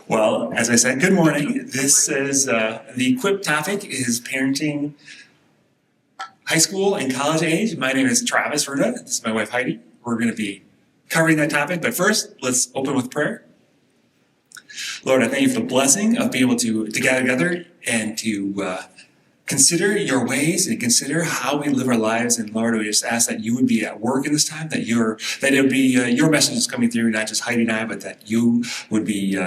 Well, as I said, good morning. This is the equipped topic is parenting high school and college age. My name is Travis Ruda. This is my wife Heidi. We're going to be covering that topic, but first, let's open with prayer. Lord, I thank you for the blessing of being able to gather together and to consider your ways and consider how we live our lives. And Lord, we just ask that you would be at work in this time, that it would be your messages coming through, not just Heidi and I, but that you would be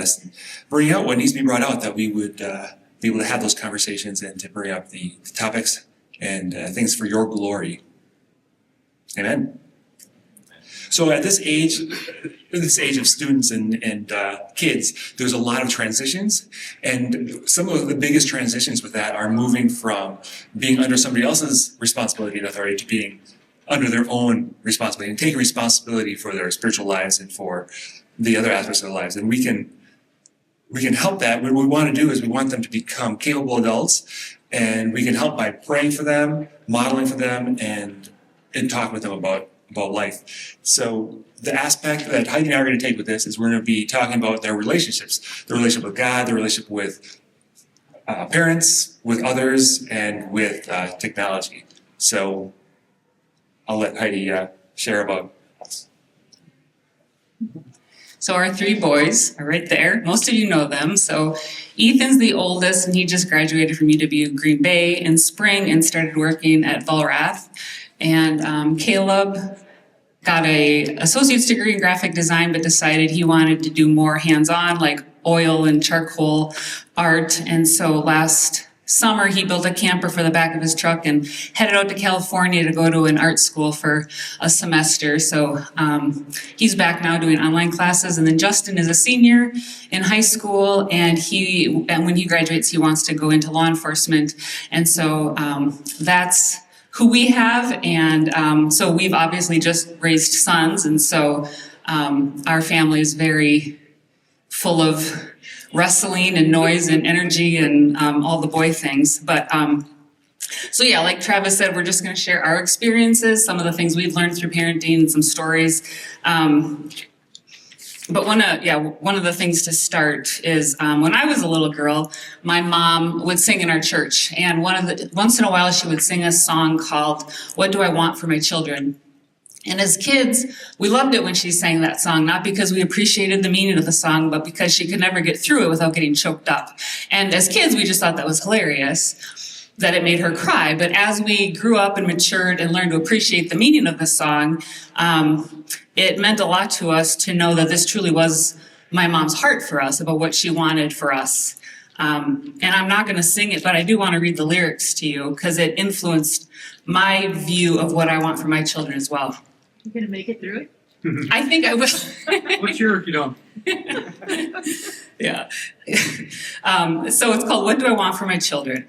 bringing out what needs to be brought out, that we would be able to have those conversations and to bring up the topics and things for your glory. Amen. So at this age of students and kids, there's a lot of transitions, and some of the biggest transitions with that are moving from being under somebody else's responsibility and authority to being under their own responsibility and taking responsibility for their spiritual lives and for the other aspects of their lives. And we can help that. What we want to do is we want them to become capable adults, and we can help by praying for them, modeling for them, and talking with them about life. So the aspect that Heidi and I are going to take with this is we're going to be talking about their relationships, the relationship with God, the relationship with parents, with others, and with technology. So I'll let Heidi share about us. So our three boys are right there. Most of you know them. So Ethan's the oldest, and he just graduated from UW Green Bay in spring and started working at Volrath. And Caleb got a associate's degree in graphic design, but decided he wanted to do more hands-on, like oil and charcoal art. And so last summer, he built a camper for the back of his truck and headed out to California to go to an art school for a semester. So he's back now doing online classes. And then Justin is a senior in high school, and when he graduates, he wants to go into law enforcement. And so that's who we have, and so we've obviously just raised sons, and so our family is very full of wrestling and noise and energy and all the boy things. But so yeah, like Travis said, we're just going to share our experiences, some of the things we've learned through parenting, and some stories. But one of the things to start is when I was a little girl, my mom would sing in our church, and once in a while she would sing a song called "What Do I Want for My Children?" And as kids, we loved it when she sang that song, not because we appreciated the meaning of the song, but because she could never get through it without getting choked up. And as kids, we just thought that was hilarious, that it made her cry. But as we grew up and matured and learned to appreciate the meaning of the song, it meant a lot to us to know that this truly was my mom's heart for us, about what she wanted for us. And I'm not going to sing it, but I do want to read the lyrics to you because it influenced my view of what I want for my children as well. You going to make it through it? I think I will. What's your if you don't? Yeah. So it's called "What Do I Want for My Children?"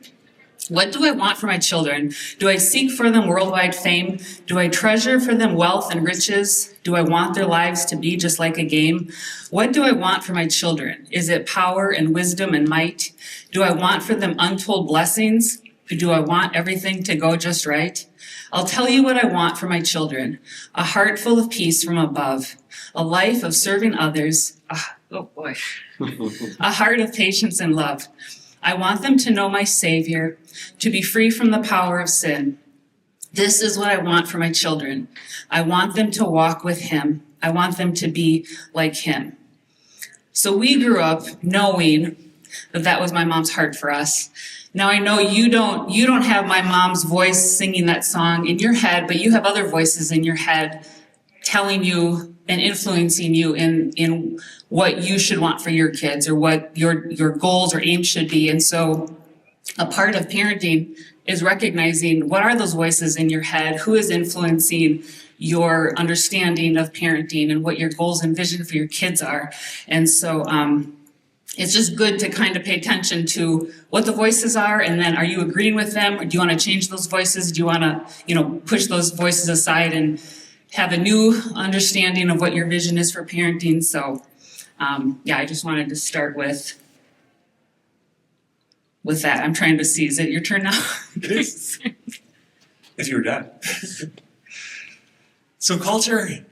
What do I want for my children? Do I seek for them worldwide fame? Do I treasure for them wealth and riches? Do I want their lives to be just like a game? What do I want for my children? Is it power and wisdom and might? Do I want for them untold blessings? Do I want everything to go just right? I'll tell you what I want for my children. A heart full of peace from above. A life of serving others. A heart of patience and love. I want them to know my Savior, to be free from the power of sin. This is what I want for my children. I want them to walk with Him. I want them to be like Him. So we grew up knowing that was my mom's heart for us. Now I know you don't have my mom's voice singing that song in your head, but you have other voices in your head telling you and influencing you in what you should want for your kids, or what your goals or aims should be. And so a part of parenting is recognizing what are those voices in your head, who is influencing your understanding of parenting and what your goals and vision for your kids are. And so it's just good to kind of pay attention to what the voices are, and then are you agreeing with them, or do you want to change those voices? Do you want to, push those voices aside and have a new understanding of what your vision is for parenting? So, I just wanted to start with that. I'm trying to see. Is it your turn now? It is. If you were done. So culture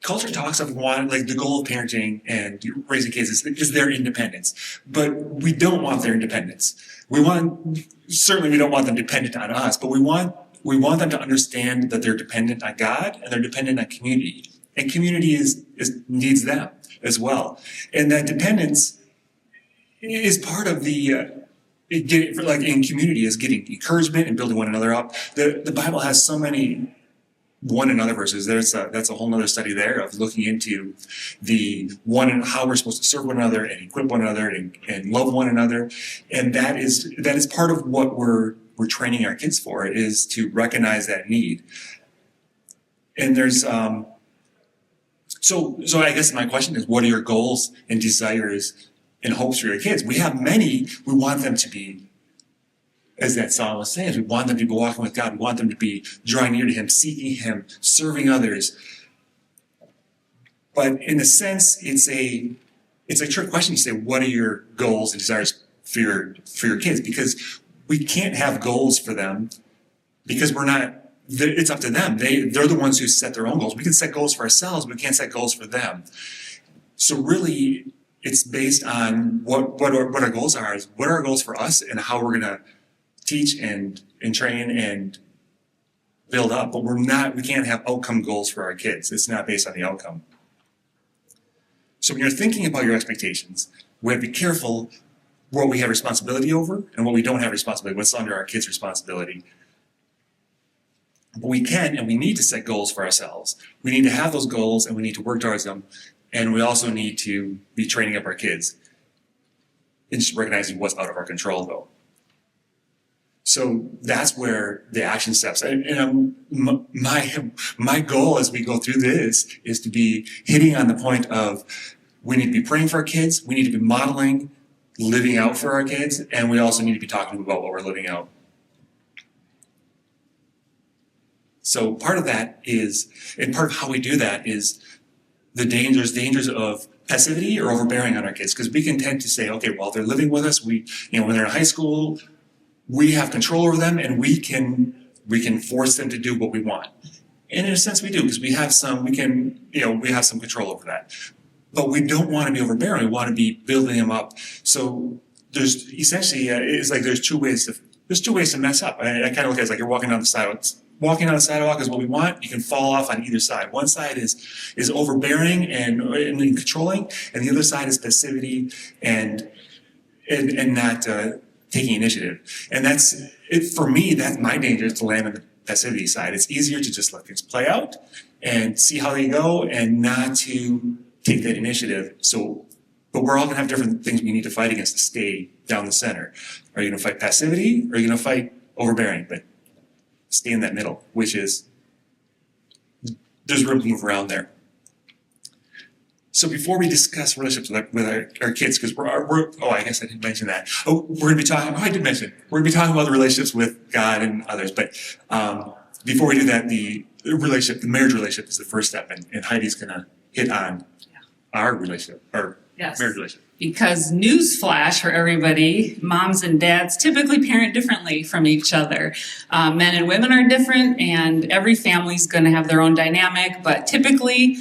culture talks of like the goal of parenting and raising kids is their independence, but we don't want their independence. Certainly we don't want them dependent on us, but we want them to understand that they're dependent on God and they're dependent on community, and community needs them as well, and that dependence is part of like in community is getting encouragement and building one another up. The Bible has so many one another verses. That's a whole nother study there of looking into how we're supposed to serve one another and equip one another and love one another. And that is part of what we're training our kids for, is to recognize that need. And there's so I guess my question is, what are your goals and desires and hopes for your kids? We have many. We want them to be, as that song was saying, we want them to be walking with God. We want them to be drawing near to Him, seeking Him, serving others. But in a sense, it's a trick question. You say, what are your goals and desires for your kids? Because we can't have goals for them because it's up to them. They're the ones who set their own goals. We can set goals for ourselves, but we can't set goals for them. So really, it's based on what our goals are. What are our goals for us and how we're going to teach and train and build up. But we can't have outcome goals for our kids. It's not based on the outcome. So when you're thinking about your expectations, we have to be careful what we have responsibility over and what we don't have responsibility, what's under our kids' responsibility. But we can and we need to set goals for ourselves. We need to have those goals and we need to work towards them. And we also need to be training up our kids. And just recognizing what's out of our control, though. So that's where the action steps. And my goal as we go through this is to be hitting on the point of we need to be praying for our kids, we need to be modeling, living out for our kids, and we also need to be talking about what we're living out. So part of that is, and part of how we do that is the dangers of passivity or overbearing on our kids, because we can tend to say, okay, well, they're living with us. When they're in high school, we have control over them, and we can force them to do what we want. And in a sense, we do, because we have some control over that. But we don't want to be overbearing. We want to be building them up. So there's essentially it's like there's two ways to mess up. I kind of look at it as like you're walking down the sidewalk. Walking on the sidewalk is what we want. You can fall off on either side. One side is overbearing and controlling, and the other side is passivity and not taking initiative. And that's it for me. That's my danger, is to land on the passivity side. It's easier to just let things play out and see how they go, and not to take that initiative. But we're all going to have different things we need to fight against to stay down the center. Are you going to fight passivity, or are you going to fight overbearing? But stay in that middle, which is, there's room to move around there. So before we discuss relationships with our kids, because I guess I didn't mention that. We're going to be talking about the relationships with God and others. But before we do that, the marriage relationship is the first step, and Heidi's going to hit on our relationship, our marriage relationship. Because newsflash for everybody, moms and dads typically parent differently from each other. Men and women are different, and every family's going to have their own dynamic. But typically,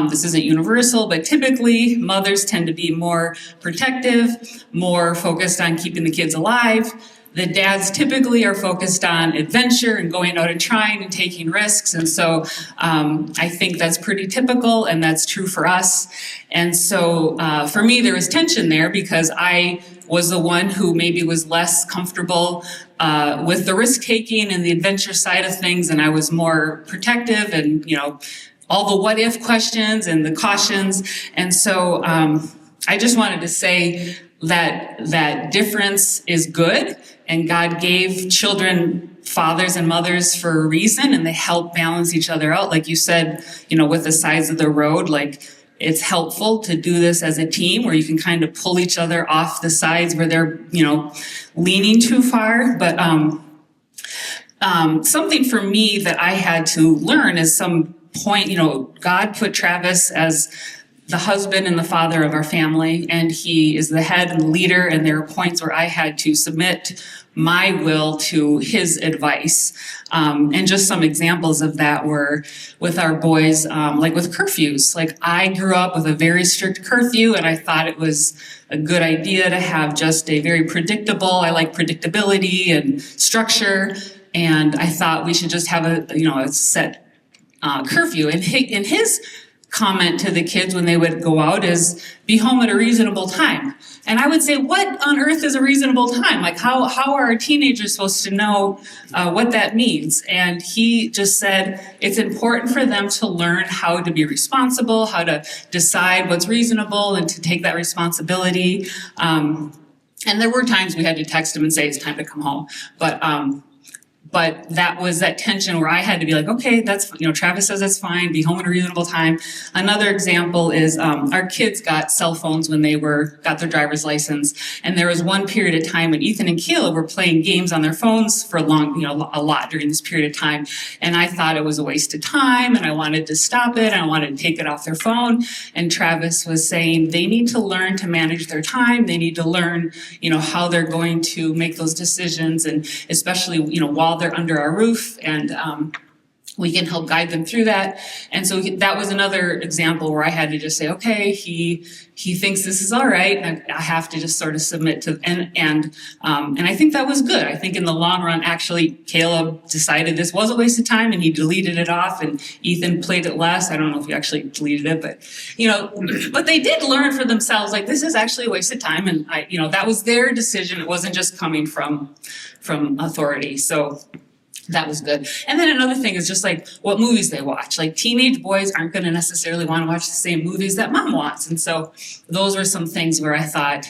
this isn't universal, but typically mothers tend to be more protective, more focused on keeping the kids alive. The dads typically are focused on adventure and going out and trying and taking risks. And so I think that's pretty typical, and that's true for us. And so for me, there was tension there, because I was the one who maybe was less comfortable with the risk-taking and the adventure side of things, and I was more protective and, all the what-if questions and the cautions. And so I just wanted to say that difference is good, and God gave children fathers and mothers for a reason, and they help balance each other out. Like you said, with the sides of the road, like it's helpful to do this as a team where you can kind of pull each other off the sides where they're, leaning too far. But something for me that I had to learn is some point, God put Travis as the husband and the father of our family, and he is the head and the leader, and there are points where I had to submit my will to his advice. And just some examples of that were with our boys, like with curfews. Like I grew up with a very strict curfew, and I thought it was a good idea to have just a very predictable, I like predictability and structure. And I thought we should just have a set curfew. And his comment to the kids when they would go out is be home at a reasonable time. And I would say, what on earth is a reasonable time? Like how are our teenagers supposed to know what that means? And he just said it's important for them to learn how to be responsible, how to decide what's reasonable and to take that responsibility. And there were times we had to text him and say it's time to come home. But that was that tension where I had to be like, okay, that's, Travis says that's fine, be home at a reasonable time. Another example is our kids got cell phones when they got their driver's license. And there was one period of time when Ethan and Caleb were playing games on their phones for a lot during this period of time. And I thought it was a waste of time and I wanted to stop it. I wanted to take it off their phone. And Travis was saying they need to learn to manage their time. They need to learn, how they're going to make those decisions. And especially, while they're under our roof, and we can help guide them through that. And so that was another example where I had to just say, okay, he thinks this is all right, and I have to just sort of submit to, and I think that was good. I think in the long run, actually, Caleb decided this was a waste of time, and he deleted it off, and Ethan played it less. I don't know if he actually deleted it, but but they did learn for themselves, like this is actually a waste of time, and that was their decision. It wasn't just coming from authority. So that was good. And then another thing is just like what movies they watch. Like teenage boys aren't going to necessarily want to watch the same movies that mom wants. And so those were some things where I thought,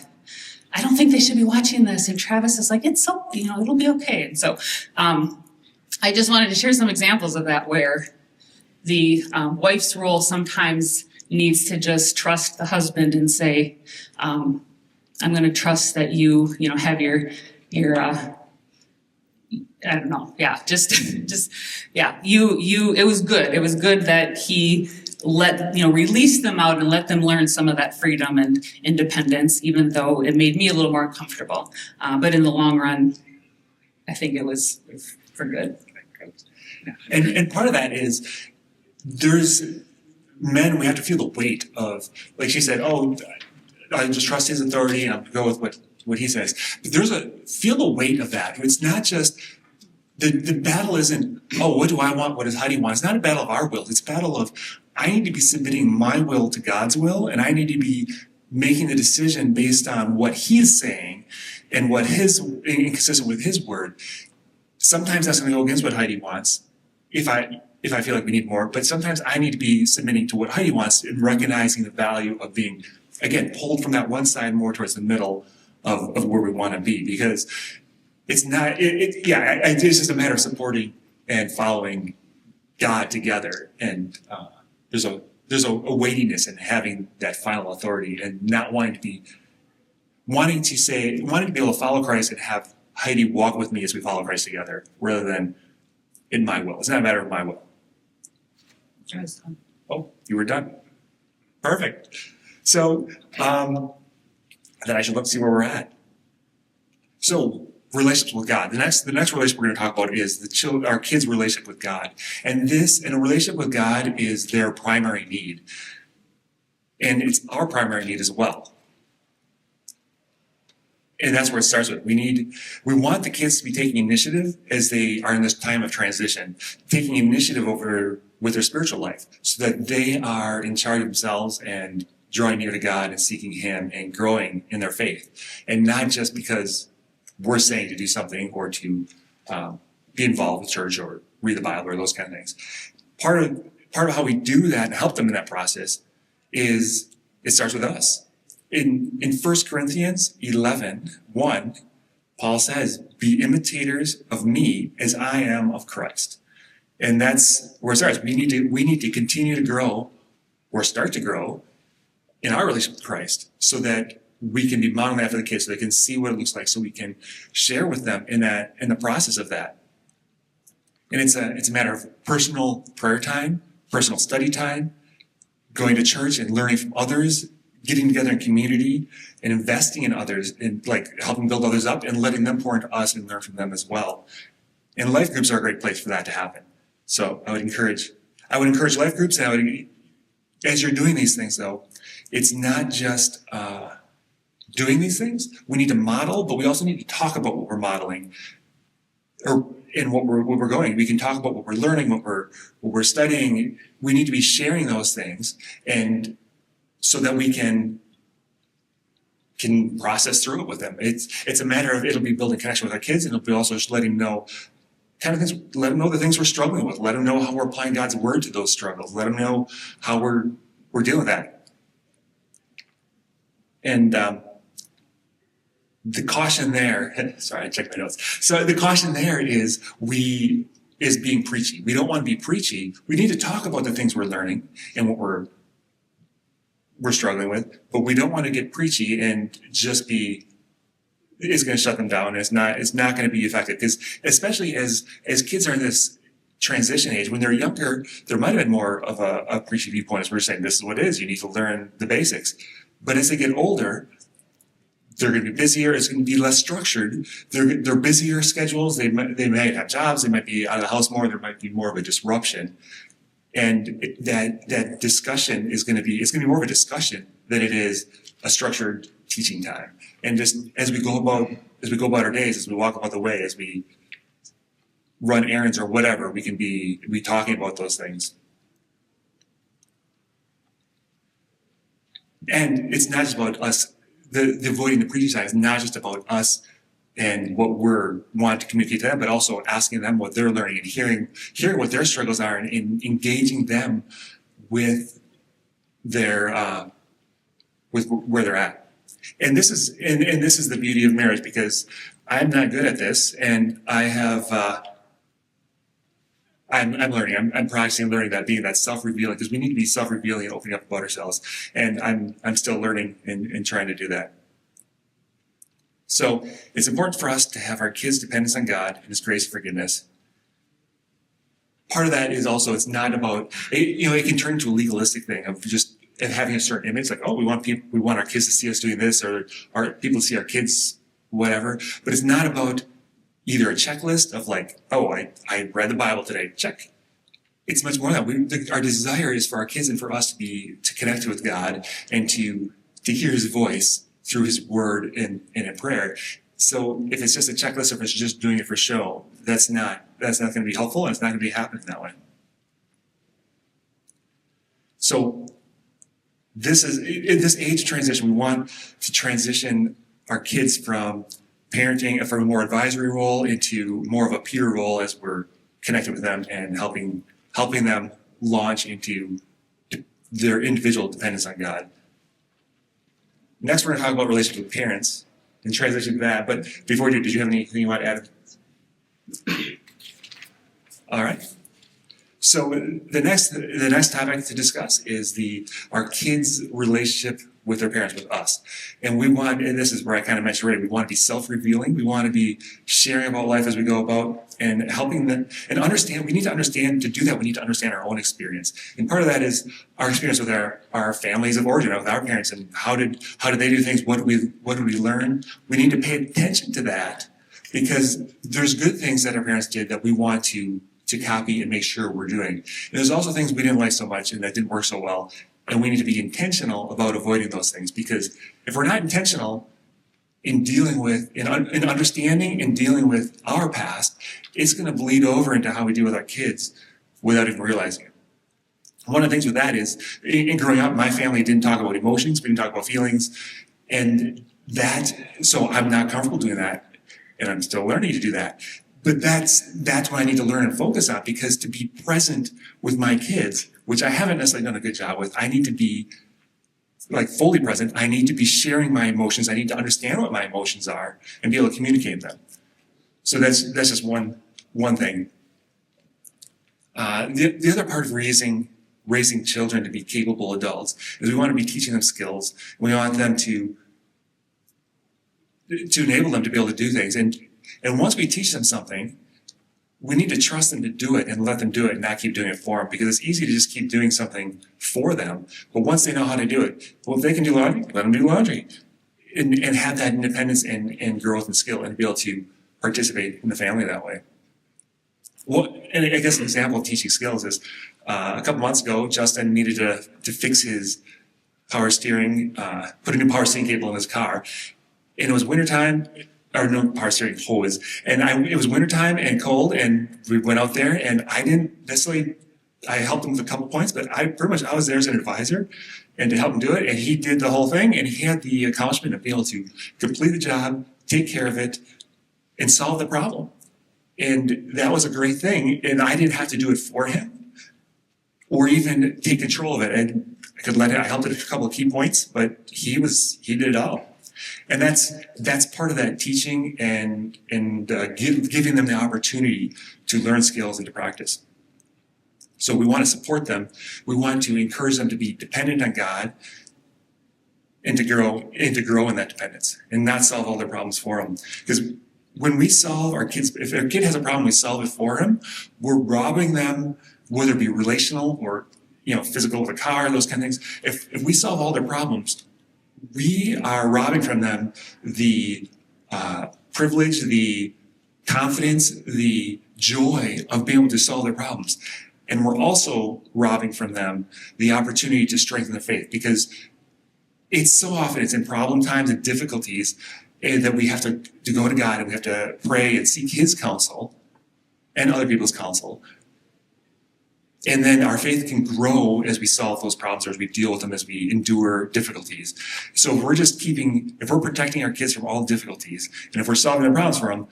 I don't think they should be watching this. And Travis is like, it's so, it'll be okay. And so I just wanted to share some examples of that where the wife's role sometimes needs to just trust the husband and say, I'm going to trust that you have your I don't know. Yeah, it was good. It was good that he released them out and let them learn some of that freedom and independence, even though it made me a little more comfortable. But in the long run, I think it was for good. And part of that is there's men, we have to feel the weight of, like she said, I just trust his authority and I'll go with what he says. But feel the weight of that. It's not just, the battle isn't, what do I want? What does Heidi want? It's not a battle of our will. It's a battle of, I need to be submitting my will to God's will, and I need to be making the decision based on what he's saying and consistent with his word. Sometimes that's going to go against what Heidi wants if I feel like we need more, but sometimes I need to be submitting to what Heidi wants and recognizing the value of being, again, pulled from that one side more towards the middle of where we want to be, because it's not, it's just a matter of supporting and following God together. And there's a weightiness in having that final authority and not wanting to be able to follow Christ and have Heidi walk with me as we follow Christ together, rather than in my will. It's not a matter of my will. Oh, you were done. Perfect. So then I should look to see where we're at. So relationships with God. The next relationship we're going to talk about is our kids' relationship with God. And a relationship with God is their primary need. And it's our primary need as well. And that's where it starts with. We want the kids to be taking initiative as they are in this time of transition, taking initiative with their spiritual life, so that they are in charge of themselves and drawing near to God and seeking Him and growing in their faith. And not just because we're saying to do something or to be involved with church or read the Bible or those kind of things. Part of how we do that and help them in that process is it starts with us. In 1 Corinthians 11:1, Paul says, "Be imitators of me as I am of Christ." And that's where it starts. We need to continue to grow or start to grow in our relationship with Christ, so that we can be modeling that for the kids, so they can see what it looks like, so we can share with them in the process of that. And it's a matter of personal prayer time, personal study time, going to church and learning from others, getting together in community and investing in others and like helping build others up and letting them pour into us and learn from them as well. And life groups are a great place for that to happen. So I would encourage life groups, and as you're doing these things though, it's not just doing these things. We need to model, but we also need to talk about what we're modeling and what we're going. We can talk about what we're learning, what we're studying. We need to be sharing those things, and so that we can process through it with them. It's a matter of, it'll be building connection with our kids, and it'll be also just letting them know kind of things, let them know the things we're struggling with, let them know how we're applying God's word to those struggles, let them know how we're dealing with that. And the caution there, sorry, I checked my notes. So the caution there is being preachy. We don't want to be preachy. We need to talk about the things we're learning and what we're struggling with, but we don't want to get preachy and just be, it's going to shut them down. It's not going to be effective, because especially as kids are in this transition age, when they're younger, there might have been more of a preachy viewpoint as we're saying, this is what it is. You need to learn the basics. But as they get older, they're going to be busier. It's going to be less structured. They're busier schedules. They might have jobs. They might be out of the house more. There might be more of a disruption. And that discussion is going to be more of a discussion than it is a structured teaching time. And just as we go about our days, as we walk about the way, as we run errands or whatever, we can be talking about those things. And it's not just about us. The avoiding the preaching side is not just about us and what we're wanting to communicate to them, but also asking them what they're learning and hearing what their struggles are, and engaging them with their with where they're at. And this is the beauty of marriage, because I'm not good at this, and I have I'm learning. I'm practicing learning that, being that self-revealing, because we need to be self-revealing and opening up about ourselves. And I'm still learning and trying to do that. So it's important for us to have our kids' dependence on God and His grace and forgiveness. Part of that is also, it's not about, it can turn into a legalistic thing of just having a certain image, like, oh, we want our kids to see us doing this, or our people to see our kids, whatever. But it's not about either a checklist of like, oh, I read the Bible today, check. It's much more than that. Our desire is for our kids and for us to connect with God and to hear His voice through His word and in prayer. So if it's just a checklist, or if it's just doing it for show, that's not going to be helpful, and it's not going to be happening that way. So this is, in this age transition, we want to transition our kids from parenting, from a more advisory role into more of a peer role, as we're connected with them and helping them launch into their individual dependence on God. Next, we're going to talk about relationship with parents and transition to that. But before we do, did you have anything you want to add? All right. So the next topic to discuss is our kids' relationship with their parents, with us. And and this is where I kind of mentioned already, we want to be self-revealing. We want to be sharing about life as we go about, and helping them, and understand. We need to understand, to do that, we need to understand our own experience. And part of that is our experience with our families of origin, with our parents, and how did they do things? What did we learn? We need to pay attention to that, because there's good things that our parents did that we want to copy and make sure we're doing. And there's also things we didn't like so much and that didn't work so well. And we need to be intentional about avoiding those things, because if we're not intentional in dealing with, in understanding and dealing with our past, it's going to bleed over into how we deal with our kids without even realizing it. One of the things with that is, in growing up, my family didn't talk about emotions, we didn't talk about feelings, so I'm not comfortable doing that, and I'm still learning to do that. But that's what I need to learn and focus on, because to be present with my kids, which I haven't necessarily done a good job with, I need to be like fully present. I need to be sharing my emotions. I need to understand what my emotions are and be able to communicate them. So that's just one thing. The other part of raising children to be capable adults is we want to be teaching them skills. We want them to enable them to be able to do things. And once we teach them something, we need to trust them to do it and let them do it and not keep doing it for them, because it's easy to just keep doing something for them. But once they know how to do it, well, if they can do laundry, let them do laundry and have that independence and growth and skill and be able to participate in the family that way. Well, and I guess an example of teaching skills is a couple months ago, Justin needed to fix his power steering, put a new power steering cable in his car. And it was wintertime, or no, power steering hose. And it was wintertime and cold, and we went out there, and I didn't necessarily, I helped him with a couple points, but I was there as an advisor and to help him do it. And he did the whole thing, and he had the accomplishment of being able to complete the job, take care of it, and solve the problem. And that was a great thing. And I didn't have to do it for him or even take control of it. And I helped at a couple of key points, but he did it all. And that's part of that teaching and giving them the opportunity to learn skills and to practice. So we want to support them. We want to encourage them to be dependent on God and to grow in that dependence and not solve all their problems for them. Because when we solve if our kid has a problem, we solve it for him, we're robbing them, whether it be relational or physical with a car, those kind of things. If we solve all their problems, we are robbing from them the privilege, the confidence, the joy of being able to solve their problems. And we're also robbing from them the opportunity to strengthen their faith, because it's in problem times and difficulties that we have to go to God and we have to pray and seek His counsel and other people's counsel. And then our faith can grow as we solve those problems or as we deal with them, as we endure difficulties. So if we're protecting our kids from all difficulties, and if we're solving their problems for them,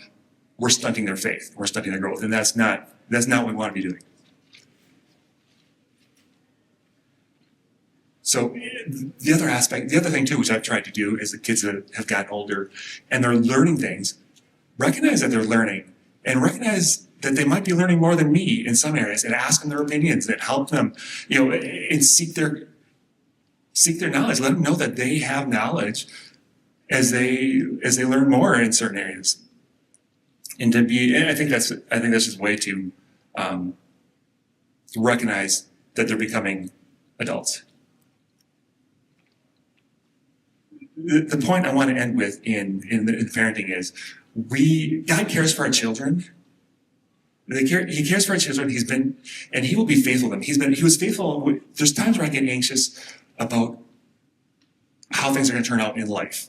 we're stunting their faith, we're stunting their growth, and that's not what we want to be doing. So the other thing too, which I've tried to do, is the kids that have gotten older and they're learning things, recognize that they're learning and recognize that they might be learning more than me in some areas, and ask them their opinions and help them, and seek their knowledge. Let them know that they have knowledge as they learn more in certain areas. And I think that's just a way to recognize that they're becoming adults. The point I want to end with in parenting is God cares for our children. He cares for our children. He will be faithful to them. He was faithful. There's times where I get anxious about how things are going to turn out in life.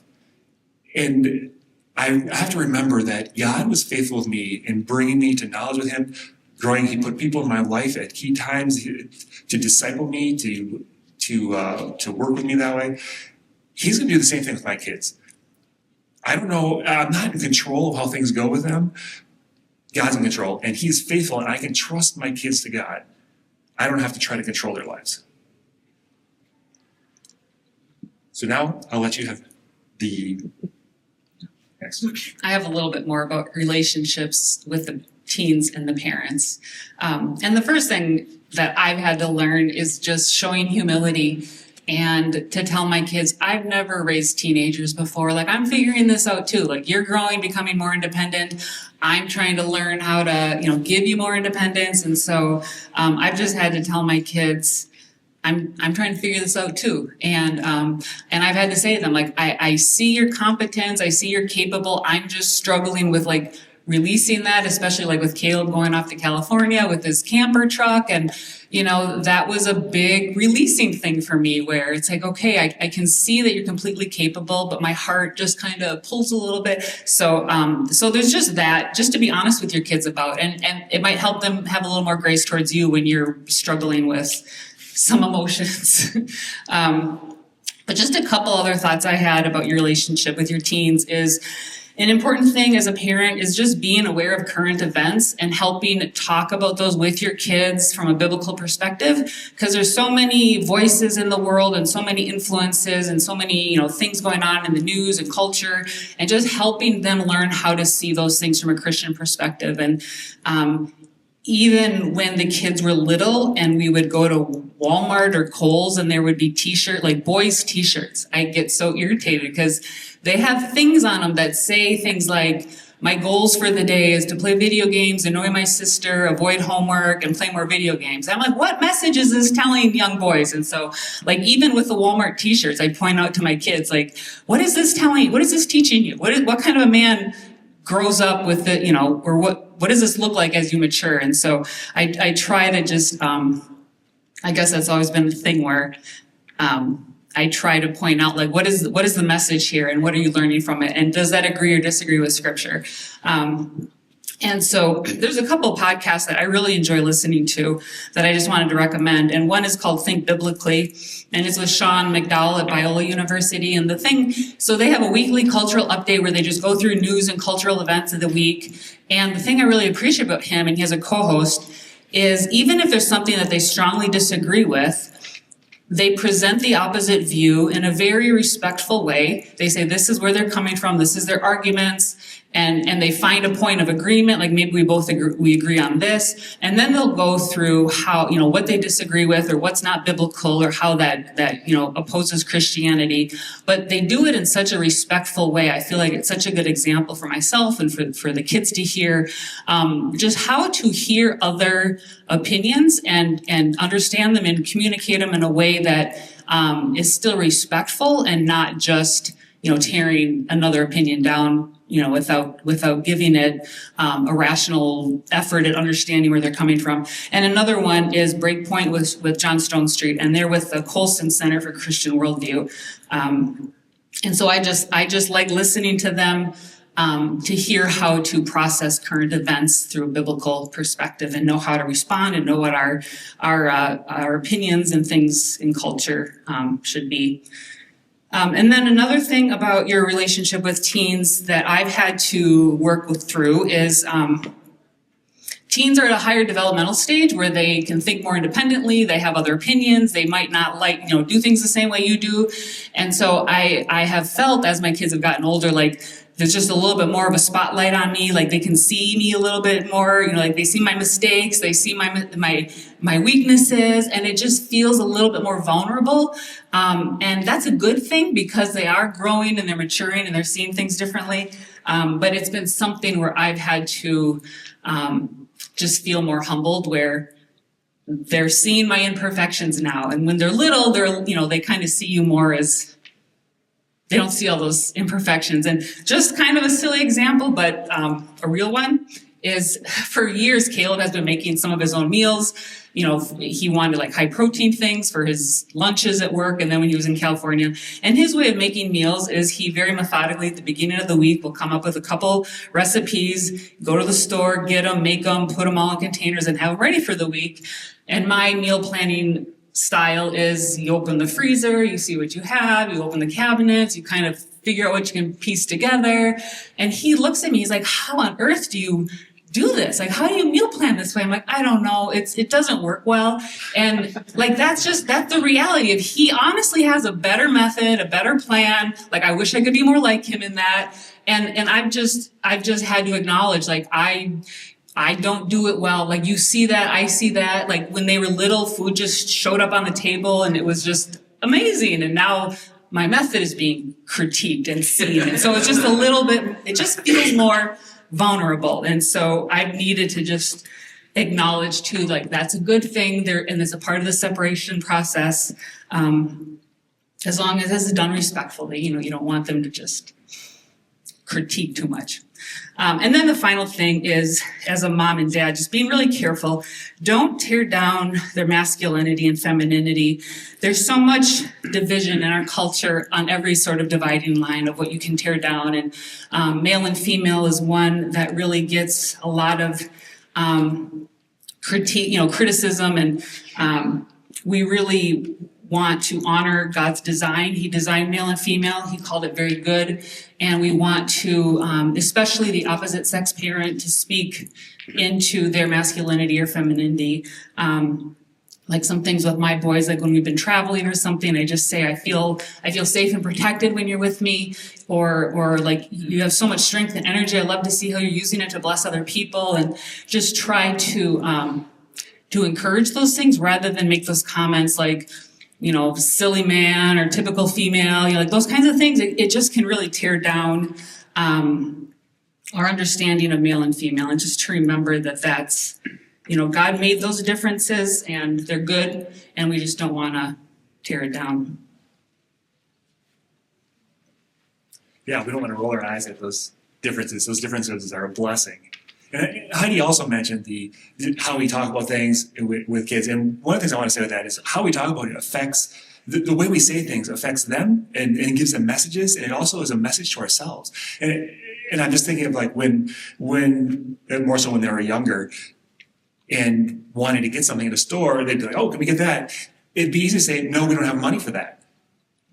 And I have to remember that God was faithful with me in bringing me to knowledge with Him, growing. He put people in my life at key times to disciple me, to work with me that way. He's going to do the same thing with my kids. I don't know. I'm not in control of how things go with them. God's in control, and He's faithful, and I can trust my kids to God. I don't have to try to control their lives. So now I'll let you have the next. I have a little bit more about relationships with the teens and the parents. And the first thing that I've had to learn is just showing humility and to tell my kids, I've never raised teenagers before. Like, I'm figuring this out too. Like, you're growing, becoming more independent. I'm trying to learn how to, give you more independence. And so I've just had to tell my kids, I'm trying to figure this out too. And I've had to say to them, like, I see your competence. I see you're capable. I'm just struggling with releasing that, especially with Caleb going off to California with his camper truck. And, that was a big releasing thing for me, where it's like, okay, I can see that you're completely capable, but my heart just kind of pulls a little bit. So there's just that, just to be honest with your kids about, and it might help them have a little more grace towards you when you're struggling with some emotions. But just a couple other thoughts I had about your relationship with your teens is, an important thing as a parent is just being aware of current events and helping talk about those with your kids from a biblical perspective, because there's so many voices in the world and so many influences and so many, things going on in the news and culture, and just helping them learn how to see those things from a Christian perspective. And even when the kids were little and we would go to Walmart or Kohl's and there would be boys t-shirts, I get so irritated because they have things on them that say things like, my goals for the day is to play video games, annoy my sister, avoid homework, and play more video games. I'm like, what message is this telling young boys? And so, like, even with the Walmart t-shirts, I point out to my kids, like, what is this telling? What is this teaching you? What kind of a man grows up with it, you know, or what does this look like as you mature? And so I try to just, I guess that's always been the thing where I try to point out, like, what is the message here, and what are you learning from it, and does that agree or disagree with Scripture? And so there's a couple of podcasts that I really enjoy listening to that I just wanted to recommend. And one is called Think Biblically, and it's with Sean McDowell at Biola University. And so they have a weekly cultural update where they just go through news and cultural events of the week. And the thing I really appreciate about him, and he has a co-host, is even if there's something that they strongly disagree with, they present the opposite view in a very respectful way. They say this is where they're coming from, this is their arguments, and they find a point of agreement, like maybe we agree on this, and then they'll go through how, you know, what they disagree with or what's not biblical or how that you know, opposes Christianity. But they do it in such a respectful way. I feel like it's such a good example for myself and for the kids to hear, just how to hear other opinions and understand them and communicate them in a way that is still respectful and not just, you know, tearing another opinion down, you know, without giving it a rational effort at understanding where they're coming from. And another one is Breakpoint with John Stone Street, and they're with the Colson Center for Christian Worldview. And so I just like listening to them to hear how to process current events through a biblical perspective and know how to respond and know what our opinions and things in culture should be. And then another thing about your relationship with teens that I've had to work through is teens are at a higher developmental stage where they can think more independently, they have other opinions, they might not like, you know, do things the same way you do. And so I have felt as my kids have gotten older, like there's just a little bit more of a spotlight on me, like they can see me a little bit more, you know, like they see my mistakes, they see my weaknesses, and it just feels a little bit more vulnerable. And that's a good thing because they are growing and they're maturing and they're seeing things differently. But it's been something where I've had to just feel more humbled, where they're seeing my imperfections now. And when they're little, they kind of see you more as, they don't see all those imperfections. And just kind of a silly example, but a real one is, for years, Caleb has been making some of his own meals. You know, he wanted like high protein things for his lunches at work, and then when he was in California. And his way of making meals is he very methodically at the beginning of the week will come up with a couple recipes, go to the store, get them, make them, put them all in containers and have them ready for the week. And my meal planning style is you open the freezer, you see what you have, you open the cabinets, you kind of figure out what you can piece together. And he looks at me, he's like, how on earth do you do this? Like, how do you meal plan this way? I'm like, I don't know. It doesn't work well. And like, that's the reality. If he honestly has a better method, a better plan, like I wish I could be more like him in that. And I've just had to acknowledge, like, I don't do it well. Like, you see that, I see that. Like, when they were little, food just showed up on the table and it was just amazing. And now my method is being critiqued and seen. And so it's just a little bit, it just feels more vulnerable. And so I've needed to just acknowledge too, like, that's a good thing there, and it's a part of the separation process. As long as it's done respectfully, you know, you don't want them to just critique too much. And then the final thing is, as a mom and dad, just being really careful. Don't tear down their masculinity and femininity. There's so much division in our culture on every sort of dividing line of what you can tear down. And male and female is one that really gets a lot of criticism. And we really want to honor God's design. He designed male and female. He called it very good. And we want to, especially the opposite sex parent, to speak into their masculinity or femininity. Like some things with my boys, like when we've been traveling or something, I just say, I feel safe and protected when you're with me, or like, you have so much strength and energy. I love to see how you're using it to bless other people, and just try to encourage those things rather than make those comments like, you know, silly man or typical female, you know, like those kinds of things. It just can really tear down our understanding of male and female, and just to remember that that's, God made those differences and they're good, and we just don't want to tear it down. Yeah, we don't want to roll our eyes at those differences. Those differences are a blessing. And Heidi also mentioned how we talk about things with kids. And one of the things I want to say with that is how we talk about it affects the way we say things affects them and gives them messages. And it also is a message to ourselves. And I'm just thinking of like when more so when they were younger and wanted to get something in a store, they'd be like, oh, can we get that? It'd be easy to say, no, we don't have money for that.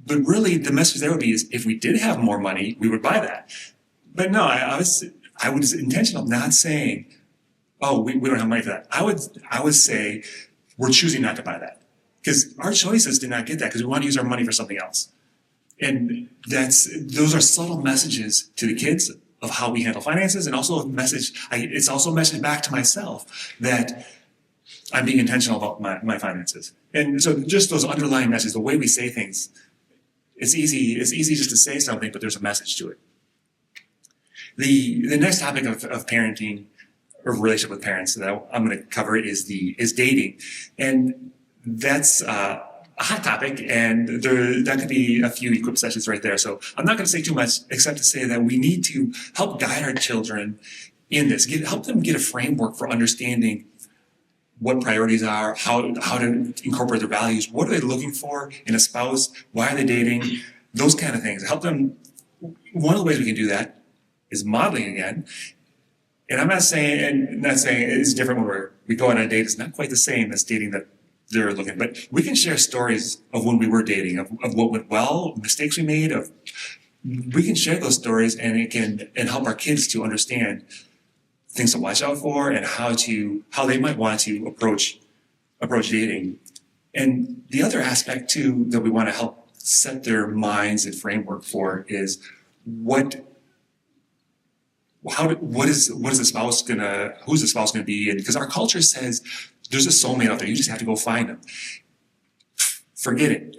But really, the message there would be is if we did have more money, we would buy that. But no, I was intentional, not saying, oh, we don't have money for that. I would say we're choosing not to buy that because our choices did not get that because we want to use our money for something else. And those are subtle messages to the kids of how we handle finances, and also a message. It's also a message back to myself that I'm being intentional about my finances. And so just those underlying messages, the way we say things. It's easy just to say something, but there's a message to it. The next topic of parenting or relationship with parents that I'm going to cover is dating, and that's a hot topic, and that could be a few equip sessions right there. So I'm not going to say too much, except to say that we need to help guide our children in this, help them get a framework for understanding what priorities are, how to incorporate their values, what are they looking for in a spouse, why are they dating, those kind of things. Help them. One of the ways we can do that is modeling again. And I'm not saying it's different when we go on a date. It's not quite the same as dating that they're looking, but we can share stories of when we were dating, of what went well, mistakes we made. We can share those stories, and it can help our kids to understand things to watch out for and how they might want to approach dating. And the other aspect too that we want to help set their minds and framework for is who's the spouse gonna be? And because our culture says there's a soulmate out there, you just have to go find them. Forget it.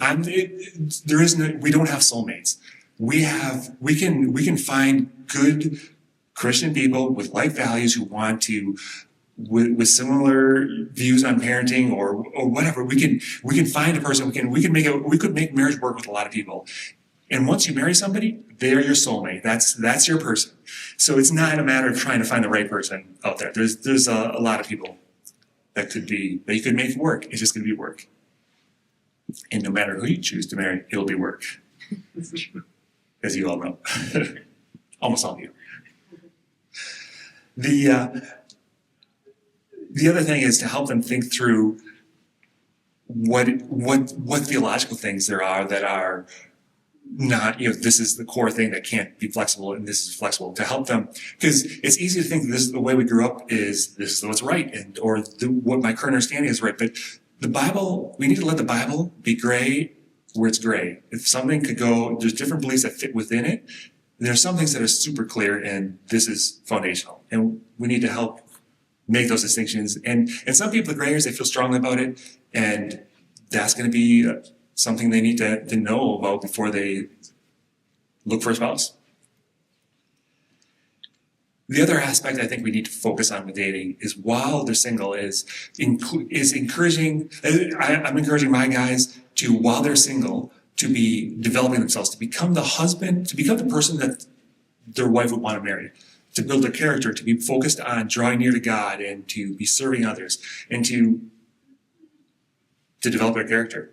We don't have soulmates. We can find good Christian people with like values who want to, with similar views on parenting or whatever. We can find a person. We could make marriage work with a lot of people. And once you marry somebody, they're your soulmate. That's your person. So it's not a matter of trying to find the right person out there. There's a lot of people that you could make work. It's just going to be work. And no matter who you choose to marry, it'll be work, as you all know, almost all of you. The other thing is to help them think through what theological things there are that are not, this is the core thing that can't be flexible and this is flexible, to help them, because it's easy to think that this is the way we grew up, this is what's right, what my current understanding is right. But the Bible, we need to let the Bible be gray where it's gray. If something could go, there's different beliefs that fit within it. There are some things that are super clear, and this is foundational. And we need to help make those distinctions. And some people, the gray areas, they feel strongly about it, and that's going to be something they need to know about before they look for a spouse. The other aspect I think we need to focus on with dating is, while they're single, is encouraging. I'm encouraging my guys to, while they're single, to be developing themselves, to become the husband, to become the person that their wife would want to marry, to build their character, to be focused on drawing near to God, and to be serving others, and to develop their character.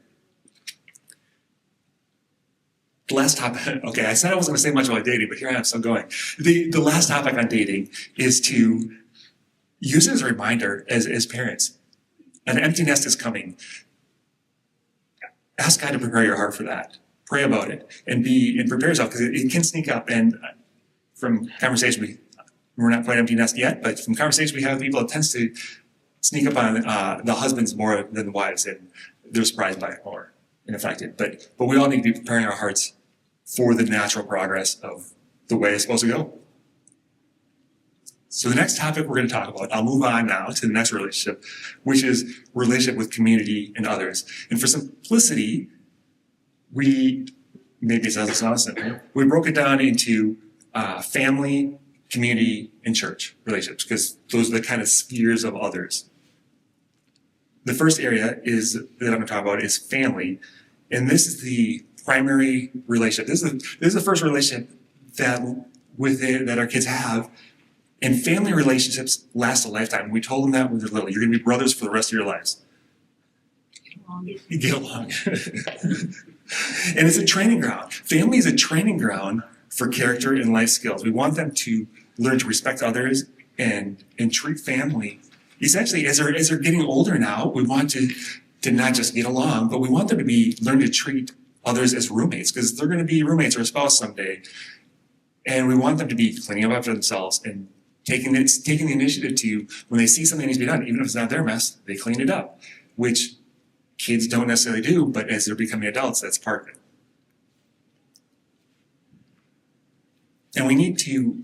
The last topic, okay, I said I wasn't going to say much about dating, but here I am still going. The last topic on dating is to use it as a reminder as parents. An empty nest is coming. Ask God to prepare your heart for that. Pray about it and prepare yourself, because it can sneak up. And from conversation, we're not quite empty nest yet, but from conversation we have with people, it tends to sneak up on the husbands more than the wives, and they're surprised by it more and affected. But we all need to be preparing our hearts for the natural progress of the way it's supposed to go. So the next topic we're going to talk about, I'll move on now to the next relationship, which is relationship with community and others. And for simplicity, maybe it sounds simple, we broke it down into family, community, and church relationships, because those are the kind of spheres of others. The first area that I'm going to talk about is family, and this is the primary relationship. This is the first relationship that our kids have, and family relationships last a lifetime. We told them that when they're little. You're going to be brothers for the rest of your lives. Get along. And it's a training ground. Family is a training ground for character and life skills. We want them to learn to respect others and treat family. Essentially, as they're getting older now, we want to not just get along, but we want them to learn to treat others as roommates, because they're going to be roommates or a spouse someday. And we want them to be cleaning up after themselves and taking the initiative to, when they see something needs to be done, even if it's not their mess, they clean it up, which kids don't necessarily do, but as they're becoming adults, that's part of it. And we need to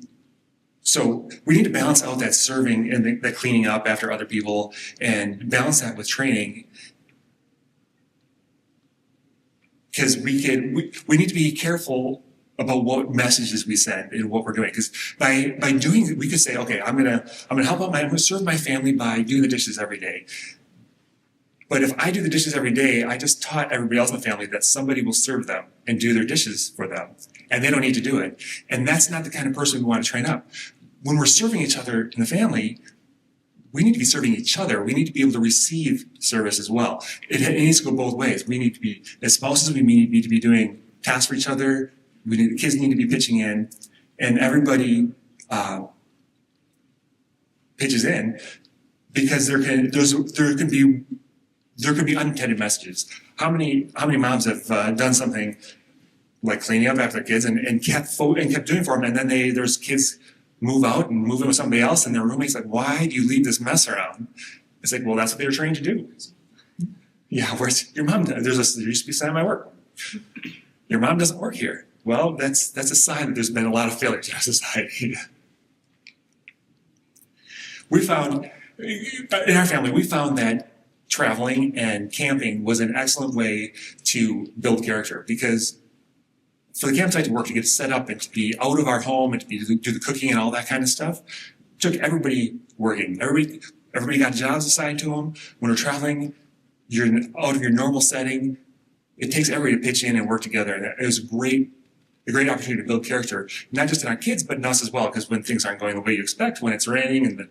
balance out that serving and the cleaning up after other people, and balance that with training. Because we need to be careful about what messages we send and what we're doing. Because by doing it, we could say, okay, I'm gonna help out I'm gonna serve my family by doing the dishes every day. But if I do the dishes every day, I just taught everybody else in the family that somebody will serve them and do their dishes for them, and they don't need to do it. And that's not the kind of person we want to train up. When we're serving each other in the family, we need to be serving each other. We need to be able to receive service as well. It needs to go both ways. We need to be, as spouses, we need to be doing tasks for each other. The kids need to be pitching in, and everybody pitches in, because there can be unintended messages. How many moms have done something like cleaning up after their kids and kept doing for them, and then there's kids move out and move in with somebody else, and their roommate's like, "Why do you leave this mess around?" It's like, well, that's what they were trained to do. Yeah, where's your mom? There used to be a sign in my work. Your mom doesn't work here. Well, that's a sign that there's been a lot of failures in our society. In our family, we found that traveling and camping was an excellent way to build character, because for the campsite to work, to get set up and to be out of our home and to do the cooking and all that kind of stuff, took everybody working. Everybody got jobs assigned to them. When we're traveling, you're out of your normal setting. It takes everybody to pitch in and work together. And it was a great opportunity to build character, not just in our kids, but in us as well. Because when things aren't going the way you expect, when it's raining and the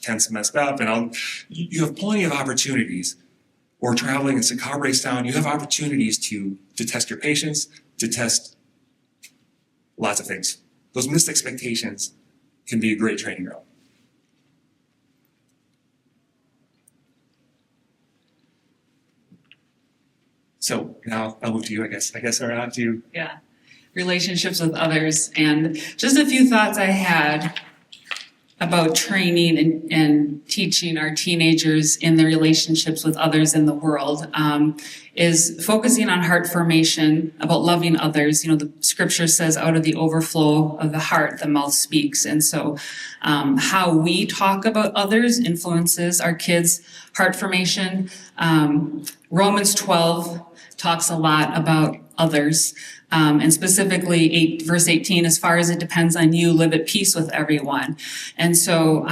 tent's messed up, and you have plenty of opportunities. Or traveling and the car breaks down, you have opportunities to test your patience, to test lots of things. Those missed expectations can be a great training ground. So now I'll move to you, I guess. We're on to Yeah. Relationships with others. And just a few thoughts I had about training and teaching our teenagers in their relationships with others in the world is focusing on heart formation, about loving others. The scripture says, out of the overflow of the heart, the mouth speaks. And so how we talk about others influences our kids' heart formation. Romans 12 talks a lot about others. And specifically verse 18, as far as it depends on you, live at peace with everyone. And so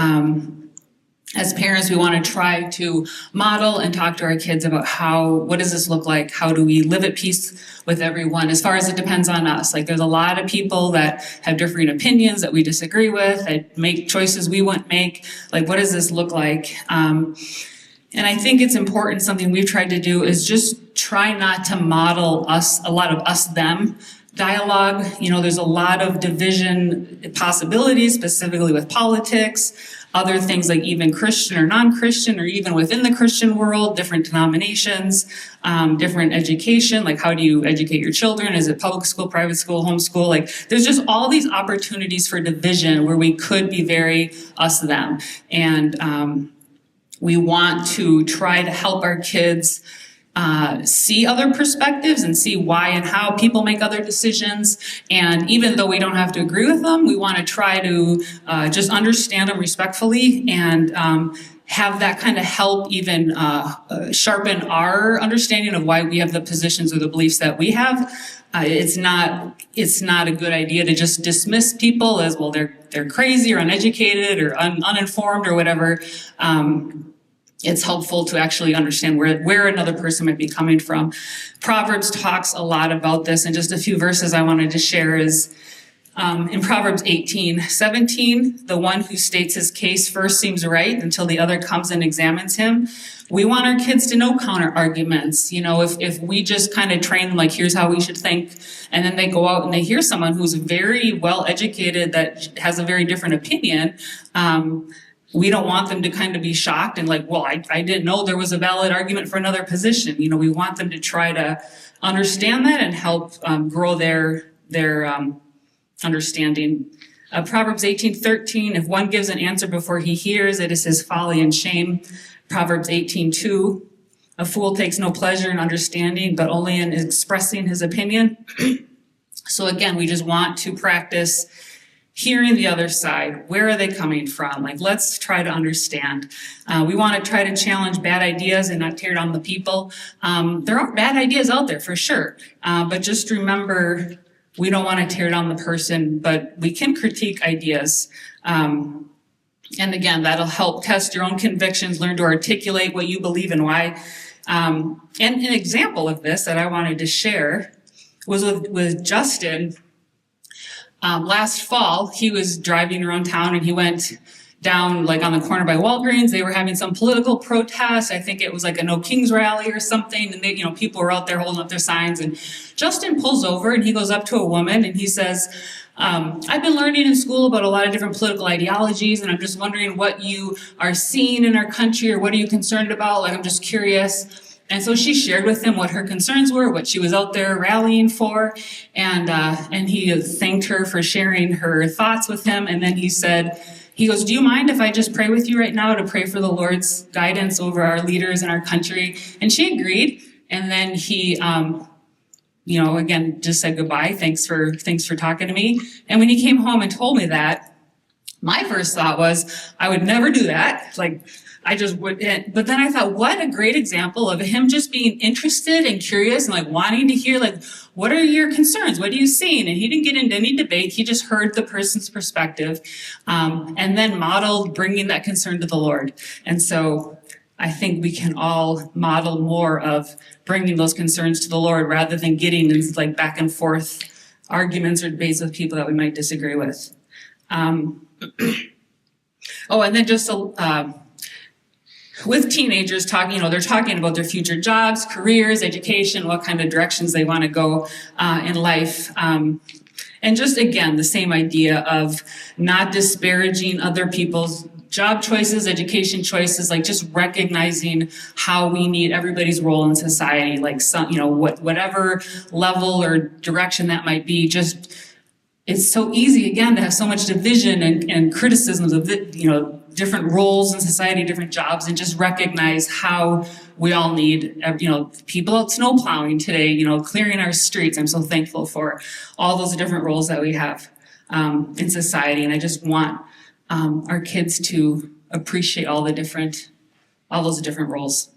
as parents, we want to try to model and talk to our kids about what does this look like? How do we live at peace with everyone as far as it depends on us? Like, there's a lot of people that have differing opinions that we disagree with, that make choices we wouldn't make. Like, what does this look like? And I think it's important, something we've tried to do is just try not to model a lot of us-them dialogue. There's a lot of division possibilities, specifically with politics, other things like even Christian or non-Christian, or even within the Christian world, different denominations, different education, like how do you educate your children? Is it public school, private school, homeschool? Like, there's just all these opportunities for division where we could be very us-them. And we want to try to help our kids see other perspectives and see why and how people make other decisions. And even though we don't have to agree with them, we want to try to just understand them respectfully and have that kind of help even sharpen our understanding of why we have the positions or the beliefs that we have. It's not a good idea to just dismiss people as, well, they're crazy or uneducated or uninformed or whatever. It's helpful to actually understand where another person might be coming from. Proverbs talks a lot about this, and just a few verses I wanted to share is in Proverbs 18:17, the one who states his case first seems right until the other comes and examines him. We want our kids to know counter arguments. If we just kind of train them, like, here's how we should think, and then they go out and they hear someone who's very well educated that has a very different opinion, we don't want them to kind of be shocked and like, well, I didn't know there was a valid argument for another position. We want them to try to understand that and help grow their understanding. Proverbs 18:13, if one gives an answer before he hears, it is his folly and shame. Proverbs 18:2, a fool takes no pleasure in understanding, but only in expressing his opinion. So again, we just want to practice hearing the other side. Where are they coming from? Like, let's try to understand. We want to try to challenge bad ideas and not tear down the people. There are bad ideas out there for sure. But just remember, we don't want to tear down the person, but we can critique ideas. And again, that'll help test your own convictions, learn to articulate what you believe and why. And an example of this that I wanted to share was with Justin. Last fall, he was driving around town and he went down like on the corner by Walgreens. They were having some political protest. I think it was like a No Kings rally or something. And people were out there holding up their signs. And Justin pulls over and he goes up to a woman and he says, I've been learning in school about a lot of different political ideologies, and I'm just wondering what you are seeing in our country, or what are you concerned about? Like, I'm just curious. And so she shared with him what her concerns were, what she was out there rallying for, and he thanked her for sharing her thoughts with him. And then he goes, do you mind if I just pray with you right now to pray for the Lord's guidance over our leaders in our country? And she agreed. And then he, again, just said goodbye. Thanks for talking to me. And when he came home and told me that, my first thought was, I would never do that. Like, I just wouldn't. But then I thought, what a great example of him just being interested and curious and like wanting to hear, like, what are your concerns? What are you seeing? And he didn't get into any debate. He just heard the person's perspective, and then modeled bringing that concern to the Lord. And so I think we can all model more of bringing those concerns to the Lord rather than getting in like back and forth arguments or debates with people that we might disagree with. And then just with teenagers talking, they're talking about their future jobs, careers, education, what kind of directions they want to go in life. And just, again, the same idea of not disparaging other people's job choices, education choices, like just recognizing how we need everybody's role in society, like whatever level or direction that might be. Just, it's so easy, again, to have so much division and criticisms of different roles in society, different jobs, and just recognize how we all need, people out snow plowing today, clearing our streets. I'm so thankful for all those different roles that we have in society. And I just want our kids to appreciate all those different roles.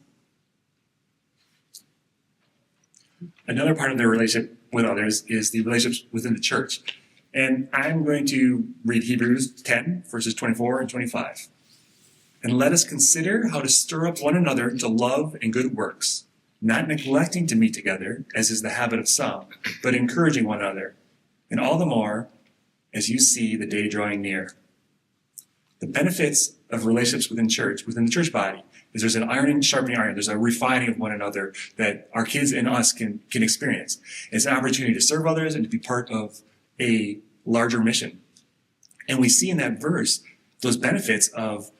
Another part of their relationship with others is the relationships within the church. And I'm going to read Hebrews 10, verses 24 and 25. And let us consider how to stir up one another to love and good works, not neglecting to meet together, as is the habit of some, but encouraging one another, and all the more as you see the day drawing near. The benefits of relationships within the church body, is there's an iron sharpening iron. There's a refining of one another that our kids and us can experience. It's an opportunity to serve others and to be part of a larger mission. And we see in that verse those benefits of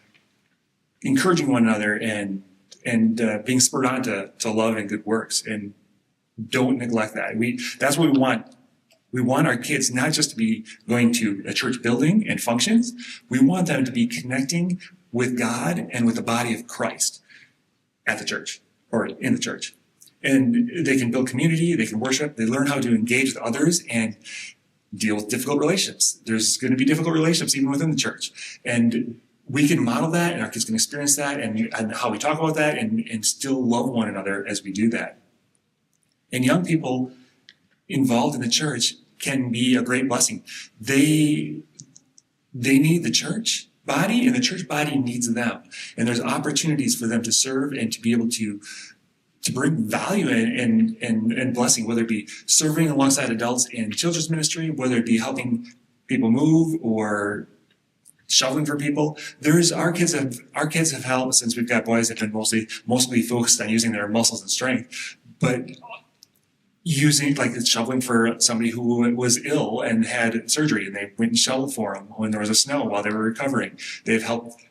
encouraging one another and being spurred on to love and good works. And don't neglect that. That's what we want. We want our kids not just to be going to a church building and functions. We want them to be connecting with God and with the body of Christ at the church or in the church. And they can build community, they can worship, they learn how to engage with others and deal with difficult relationships. There's going to be difficult relationships even within the church. And we can model that, and our kids can experience that, and how we talk about that, and still love one another as we do that. And young people involved in the church can be a great blessing. They need the church body, and the church body needs them. And there's opportunities for them to serve and to be able to bring value and blessing, whether it be serving alongside adults in children's ministry, whether it be helping people move or shoveling for people. Our kids have helped since we've got boys that have been mostly focused on using their muscles and strength, but using like shoveling for somebody who was ill and had surgery, and they went and shoveled for them when there was a snow while they were recovering. They've helped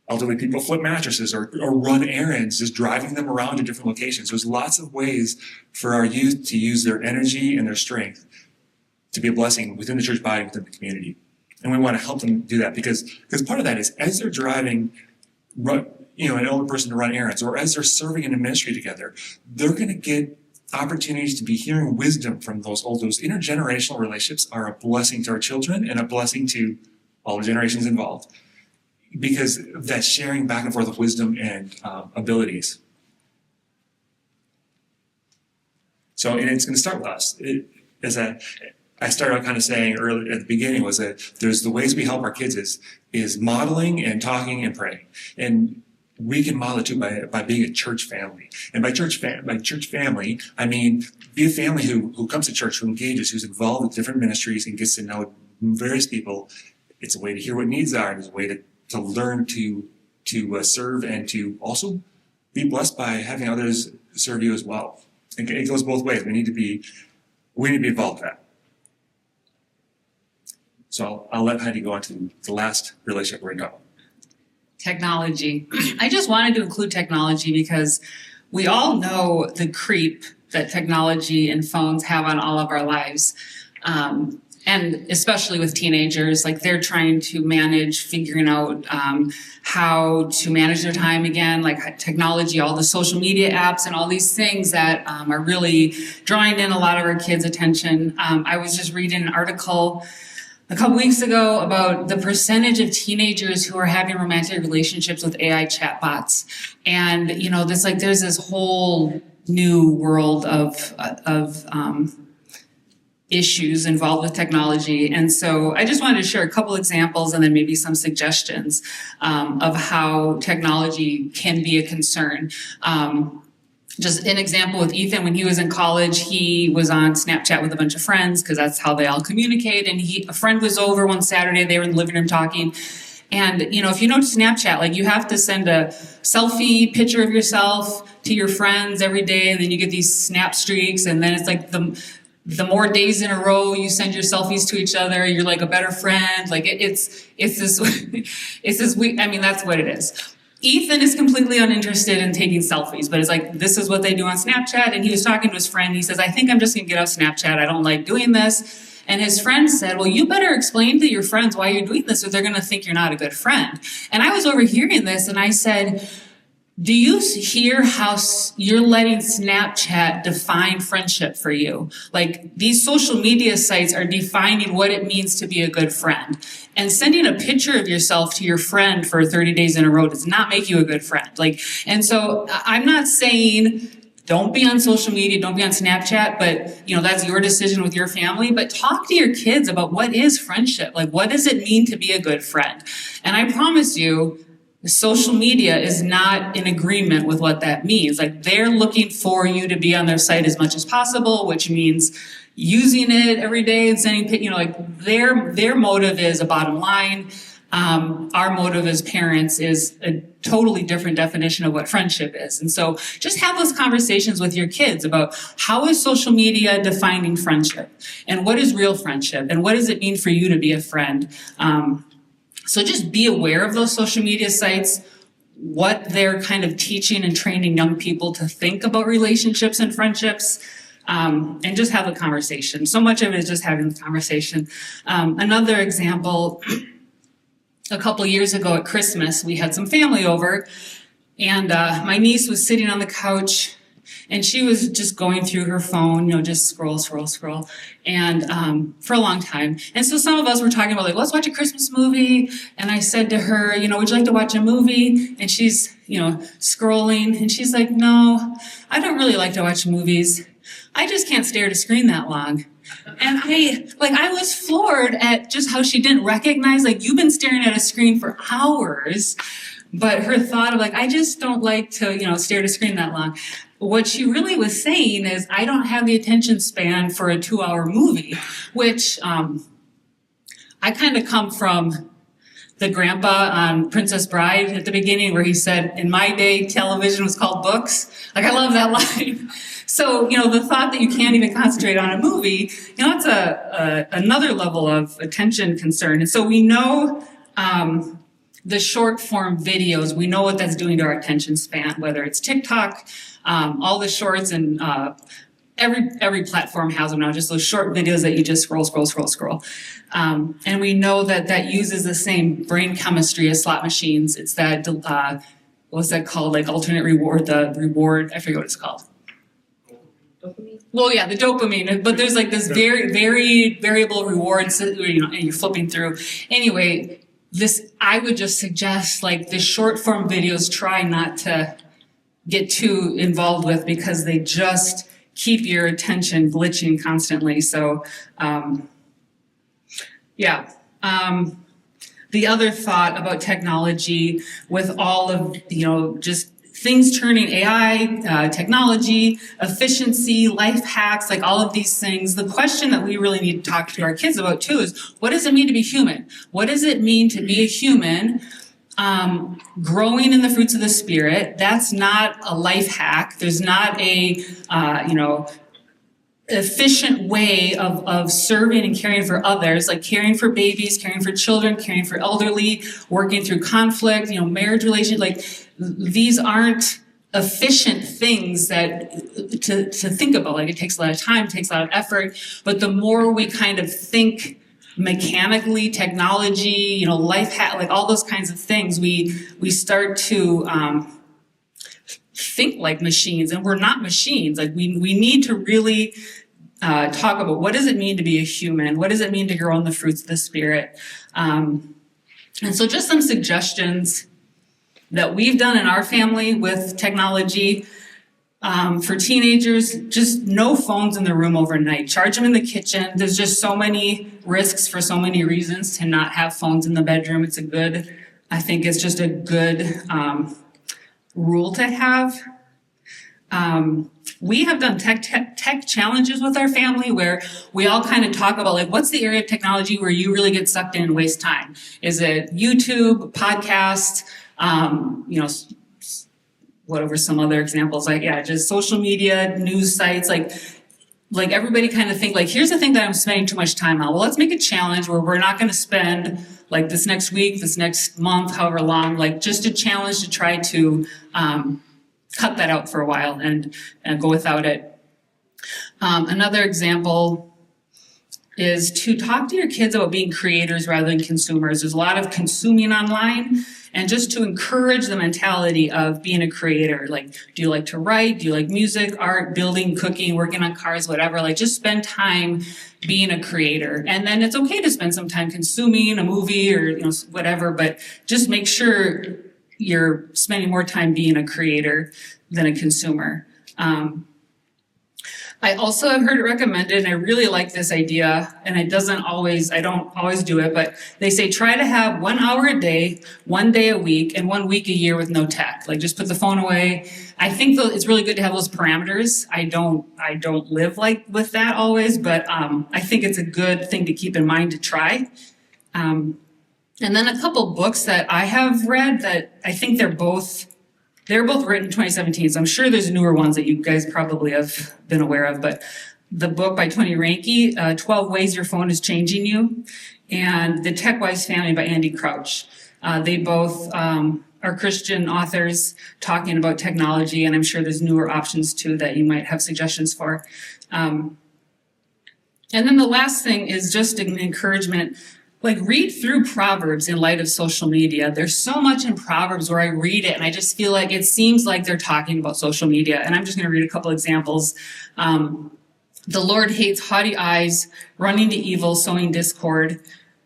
elderly people flip mattresses or run errands, just driving them around to different locations. There's lots of ways for our youth to use their energy and their strength to be a blessing within the church body, within the community. And we want to help them do that because part of that is as they're driving, an older person to run errands, or as they're serving in a ministry together, they're going to get opportunities to be hearing wisdom from those old. Those intergenerational relationships are a blessing to our children and a blessing to all the generations involved, because of that sharing back and forth of wisdom and abilities. So, and it's going to start with us. I started out kind of saying earlier at the beginning was that there's the ways we help our kids is modeling and talking and praying. And we can model it too by being a church family. And by church family, I mean be a family who comes to church, who engages, who's involved with different ministries and gets to know various people. It's a way to hear what needs are. It's a way to learn to serve and to also be blessed by having others serve you as well. It goes both ways. We need to be involved in that. So I'll let Heidi go on to the last relationship we're going to go. Technology. I just wanted to include technology because we all know the creep that technology and phones have on all of our lives. And especially with teenagers, like they're trying to manage figuring out how to manage their time again, like technology, all the social media apps and all these things that are really drawing in a lot of our kids' attention. I was just reading an article a couple weeks ago about the percentage of teenagers who are having romantic relationships with AI chatbots. And, there's this whole new world of issues involved with technology. And so I just wanted to share a couple examples and then maybe some suggestions of how technology can be a concern. Just an example with Ethan, when he was in college, he was on Snapchat with a bunch of friends because that's how they all communicate. And a friend was over one Saturday, they were in the living room talking. And, if you know Snapchat, like you have to send a selfie picture of yourself to your friends every day. And then you get these snap streaks. And then it's like the more days in a row you send your selfies to each other, you're like a better friend. Like it's this week. I mean, that's what it is. Ethan is completely uninterested in taking selfies, but it's like, this is what they do on Snapchat. And he was talking to his friend. He says, I think I'm just going to get off Snapchat. I don't like doing this. And his friend said, well, you better explain to your friends why you're doing this or they're going to think you're not a good friend. And I was overhearing this and I said, do you hear how you're letting Snapchat define friendship for you? Like these social media sites are defining what it means to be a good friend. And sending a picture of yourself to your friend for 30 days in a row does not make you a good friend. And so I'm not saying don't be on social media, don't be on Snapchat, but that's your decision with your family. But talk to your kids about what is friendship. Like what does it mean to be a good friend? And I promise you, social media is not in agreement with what that means. Like they're looking for you to be on their site as much as possible, which means using it every day and sending, their motive is a bottom line. Our motive as parents is a totally different definition of what friendship is. And so just have those conversations with your kids about how is social media defining friendship and what is real friendship and what does it mean for you to be a friend? So just be aware of those social media sites, what they're kind of teaching and training young people to think about relationships and friendships, and just have a conversation. So much of it is just having the conversation. Another example, a couple years ago at Christmas, we had some family over, and my niece was sitting on the couch, And she was just going through her phone, just scroll, and for a long time. And so some of us were talking about like, let's watch a Christmas movie. And I said to her, would you like to watch a movie? And she's, scrolling, and she's like, no, I don't really like to watch movies. I just can't stare at a screen that long. And I was floored at just how she didn't recognize, like, you've been staring at a screen for hours, but her thought of like, I just don't like to, stare at a screen that long. What she really was saying is, I don't have the attention span for a 2-hour movie, which I kind of come from the grandpa on Princess Bride at the beginning, where he said, in my day, television was called books. Like, I love that line. So, the thought that you can't even concentrate on a movie, it's another level of attention concern. And so we know the short form videos, we know what that's doing to our attention span, whether it's TikTok, all the shorts, and every platform has them now, just those short videos that you just scroll. And we know that uses the same brain chemistry as slot machines. It's that, what's that called? Like alternate reward, the reward, I forget what it's called. Dopamine? Well, yeah, the dopamine, but there's like this very, very variable rewards, and you're flipping through. Anyway, I would just suggest like the short form videos, try not to get too involved with, because they just keep your attention glitching constantly. So, the other thought about technology, with all of, just things turning AI, technology, efficiency, life hacks, like all of these things, the question that we really need to talk to our kids about too is, what does it mean to be human? What does it mean to be a human? Growing in the fruits of the Spirit, that's not a life hack. There's not a, efficient way of serving and caring for others, like caring for babies, caring for children, caring for elderly, working through conflict, marriage relations. Like, these aren't efficient things that to think about. Like, it takes a lot of time, it takes a lot of effort. But the more we kind of think mechanically, technology, life hack, like all those kinds of things, we start to think like machines, and we're not machines. Like, we need to really talk about, what does it mean to be a human? What does it mean to grow in the fruits of the Spirit? And so just some suggestions that we've done in our family with technology. For teenagers, just no phones in the room overnight. Charge them in the kitchen. There's just so many risks for so many reasons to not have phones in the bedroom. I think it's just a good rule to have. We have done tech challenges with our family, where we all kind of talk about, like, what's the area of technology where you really get sucked in and waste time? Is it YouTube, podcast, whatever some other examples, like, just social media, news sites, like everybody kind of think, like, here's the thing that I'm spending too much time on. Well, let's make a challenge where we're not going to spend, like, this next week, this next month, however long, like, just a challenge to try to cut that out for a while and go without it. Another example is to talk to your kids about being creators rather than consumers. There's a lot of consuming online, and just to encourage the mentality of being a creator. Like, do you like to write? Do you like music, art, building, cooking, working on cars, whatever? Like, just spend time being a creator. And then it's okay to spend some time consuming a movie or, whatever, but just make sure you're spending more time being a creator than a consumer. I also have heard it recommended, and I really like this idea, and I don't always do it, but they say try to have 1 hour a day, 1 day a week, and 1 week a year with no tech. Like, just put the phone away. I think it's really good to have those parameters. I don't live like with that always, but I think it's a good thing to keep in mind to try. And then a couple books that I have read that I think they're both written in 2017, so I'm sure there's newer ones that you guys probably have been aware of, but the book by Tony Reinke, 12 Ways Your Phone is Changing You, and The Tech-Wise Family by Andy Crouch. They both are Christian authors talking about technology, and I'm sure there's newer options too that you might have suggestions for. And then the last thing is just an encouragement. like read through Proverbs in light of social media. There's so much in Proverbs where I read it and I just feel like it seems like they're talking about social media. And I'm just going to read a couple examples. The Lord hates haughty eyes, running to evil, sowing discord.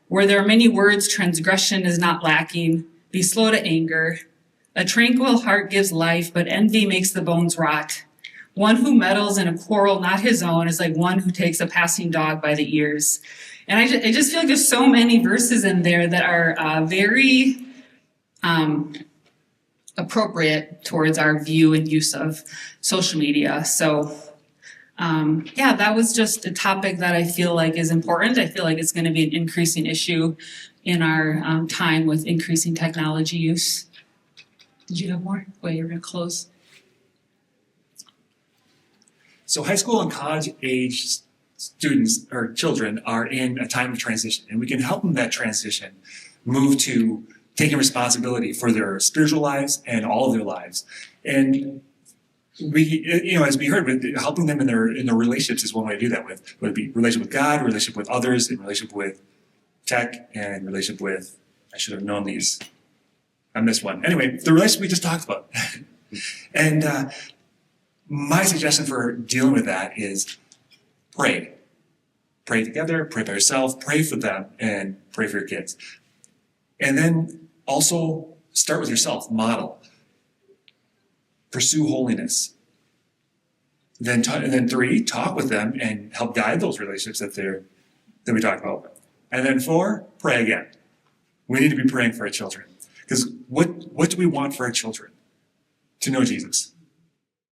Where there are many words, transgression is not lacking. Be slow to anger. A tranquil heart gives life, but envy makes the bones rot. One who meddles in a quarrel not his own is like one who takes a passing dog by the ears. And I just feel like there's so many verses in there that are very appropriate towards our view and use of social media. So that was just a topic that I feel like is important. I feel like it's going to be an increasing issue in our time with increasing technology use. Did you have more? Wait, you're going to close. So high school and college age students or children are in a time of transition, and we can help them that transition move to taking responsibility for their spiritual lives and all of their lives. And we, as we heard, helping them in their relationships is one way to do that with, whether it be relationship with God, relationship with others, and relationship with tech, and relationship with, I should have known these. I missed one. Anyway, the relationship we just talked about. And my suggestion for dealing with that is pray. Pray together, pray by yourself, pray for them, and pray for your kids. And then also start with yourself, model. Pursue holiness. And then 3, talk with them and help guide those relationships that we talked about. And then 4, pray again. We need to be praying for our children. Because what do we want for our children? To know Jesus.